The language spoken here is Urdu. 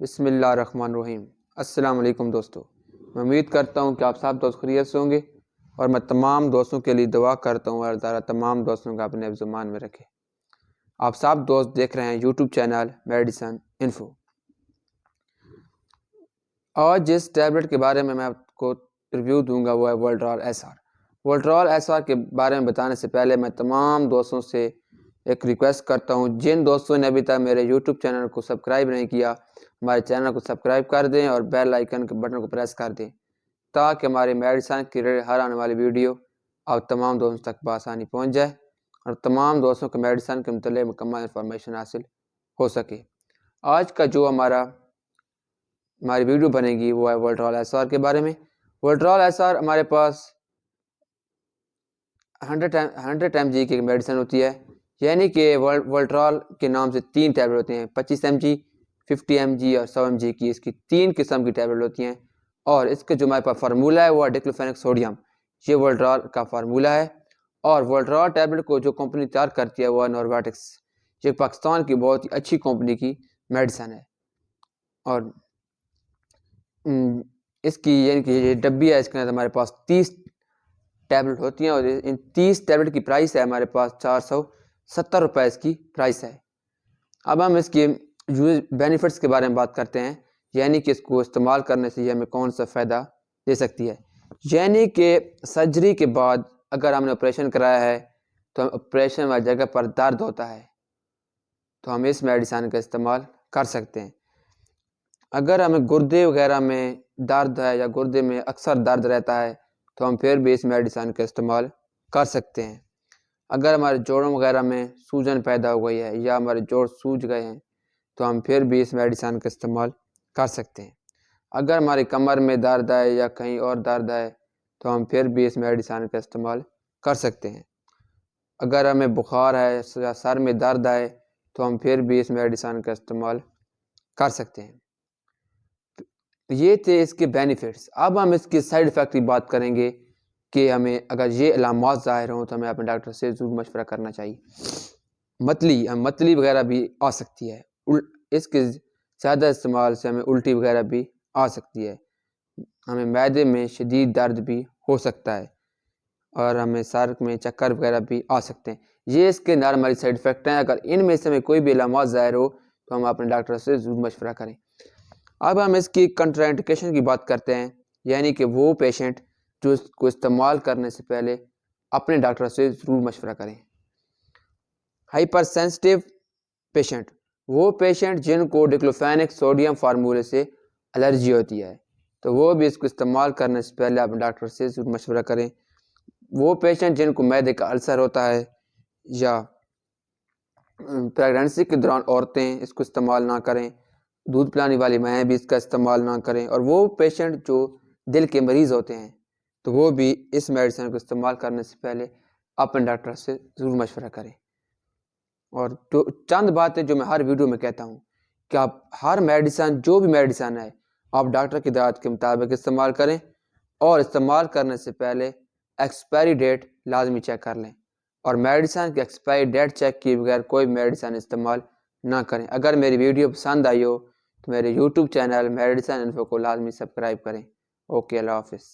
بسم اللہ الرحمن الرحیم۔ السلام علیکم دوستو، میں امید کرتا ہوں کہ آپ سب دوست خیریت سے ہوں گے، اور میں تمام دوستوں کے لیے دعا کرتا ہوں اللہ تعالیٰ تمام دوستوں کو اپنے حفظ و امان میں رکھے۔ آپ سب دوست دیکھ رہے ہیں یوٹیوب چینل میڈیسن انفو۔ آج جس ٹیبلٹ کے بارے میں آپ کو ریویو دوں گا وہ ہے وولٹرال ایس آر۔ وولٹرال ایس آر کے بارے میں بتانے سے پہلے میں تمام دوستوں سے ایک ریکویسٹ کرتا ہوں، جن دوستوں نے ابھی تک میرے یوٹیوب چینل کو سبسکرائب نہیں کیا، ہمارے چینل کو سبسکرائب کر دیں اور بیل آئیکن کے بٹن کو پریس کر دیں تاکہ ہماری میڈیسن کی ہر آنے والی ویڈیو آپ تمام دوستوں تک بآسانی پہنچ جائے اور تمام دوستوں کو میڈیسن کے متعلق مکمل انفارمیشن حاصل ہو سکے۔ آج کا جو ہماری ویڈیو بنے گی وہ ہے وولٹرال ایس آر کے بارے میں۔ وولٹرال ایس آر ہمارے پاس 100 mg کی میڈیسن ہوتی ہے، یعنی کہ وولٹرال کے نام سے 3 ٹیبلٹ ہوتے ہیں، 25 mg، 50 mg اور 100 mg کی۔ اس کی 3 قسم کی ٹیبلٹ ہوتی ہیں، اور اس کا جو ہمارے پاس فارمولہ ہے وہ ہے ڈیکلوفینک سوڈیم۔ یہ وولٹرال کا فارمولہ ہے، اور وولٹرال ٹیبلٹ کو جو کمپنی تیار کرتی ہے وہ ہے نورواٹکس۔ یہ پاکستان کی بہت ہی اچھی کمپنی کی میڈیسن ہے، اور اس کی یعنی کہ یہ ڈبی ہے، اس کے اندر ہمارے پاس 30 ٹیبلٹ ہوتی ہیں، اور ان 30 ٹیبلٹ کی پرائس ہے ہمارے پاس 470 روپے اس کی پرائس ہے۔ اب ہم اس کی بینیفٹس کے بارے میں بات کرتے ہیں، یعنی کہ اس کو استعمال کرنے سے یہ ہمیں کون سا فائدہ دے سکتی ہے۔ یعنی کہ سرجری کے بعد اگر ہم نے آپریشن کرایا ہے تو آپریشن والی جگہ پر درد ہوتا ہے تو ہم اس میڈیسن کا استعمال کر سکتے ہیں۔ اگر ہمیں گردے وغیرہ میں درد ہے یا گردے میں اکثر درد رہتا ہے تو ہم پھر بھی اس میڈیسن کا استعمال کر سکتے ہیں۔ اگر ہمارے جوڑوں وغیرہ میں سوجن پیدا ہو گئی ہے یا ہمارے جوڑ سوج گئے ہیں تو ہم پھر بھی اس میڈیسن کا استعمال کر سکتے ہیں۔ اگر ہماری کمر میں درد ہے یا کہیں اور درد ہے تو ہم پھر بھی اس میڈیسن کا استعمال کر سکتے ہیں۔ اگر ہمیں بخار ہے یا سر میں درد ہے تو ہم پھر بھی اس میڈیسن کا استعمال کر سکتے ہیں۔ یہ تھے اس کے بینیفٹس۔ اب ہم اس کے سائیڈ ایفیکٹ کی بات کریں گے کہ ہمیں اگر یہ علامات ظاہر ہوں تو ہمیں اپنے ڈاکٹر سے ضرور مشورہ کرنا چاہیے۔ متلی وغیرہ بھی آ سکتی ہے، اس کے زیادہ استعمال سے ہمیں الٹی وغیرہ بھی آ سکتی ہے، ہمیں معدے میں شدید درد بھی ہو سکتا ہے، اور ہمیں سر میں چکر وغیرہ بھی آ سکتے ہیں۔ یہ اس کے نارملی سائیڈ ایفیکٹ ہیں۔ اگر ان میں سے ہمیں کوئی بھی علامات ظاہر ہو تو ہم اپنے ڈاکٹر سے ضرور مشورہ کریں۔ اب ہم اس کی کنٹرا انڈیکیشن کی بات کرتے ہیں، یعنی کہ وہ پیشنٹ جو اس کو استعمال کرنے سے پہلے اپنے ڈاکٹر سے ضرور مشورہ کریں۔ ہائپر سینسٹیو پیشنٹ، وہ پیشنٹ جن کو ڈیکلوفینک سوڈیم فارمولے سے الرجی ہوتی ہے تو وہ بھی اس کو استعمال کرنے سے پہلے اپنے ڈاکٹر سے ضرور مشورہ کریں۔ وہ پیشنٹ جن کو معدے کا السر ہوتا ہے یا پریگننسی کے دوران عورتیں اس کو استعمال نہ کریں، دودھ پلانے والی مائیں بھی اس کا استعمال نہ کریں، اور وہ پیشنٹ جو دل کے مریض ہوتے ہیں تو وہ بھی اس میڈیسن کو استعمال کرنے سے پہلے اپنے ڈاکٹر سے ضرور مشورہ کریں۔ اور چند باتیں جو میں ہر ویڈیو میں کہتا ہوں کہ آپ ہر میڈیسن، جو بھی میڈیسن ہے، آپ ڈاکٹر کی ہدایت کے مطابق استعمال کریں، اور استعمال کرنے سے پہلے ایکسپائری ڈیٹ لازمی چیک کر لیں، اور میڈیسن کی ایکسپائری ڈیٹ چیک کیے بغیر کوئی میڈیسن استعمال نہ کریں۔ اگر میری ویڈیو پسند آئی ہو تو میرے یوٹیوب چینل میڈیسن انفو کو لازمی سبسکرائب کریں۔ اوکے، اللہ حافظ۔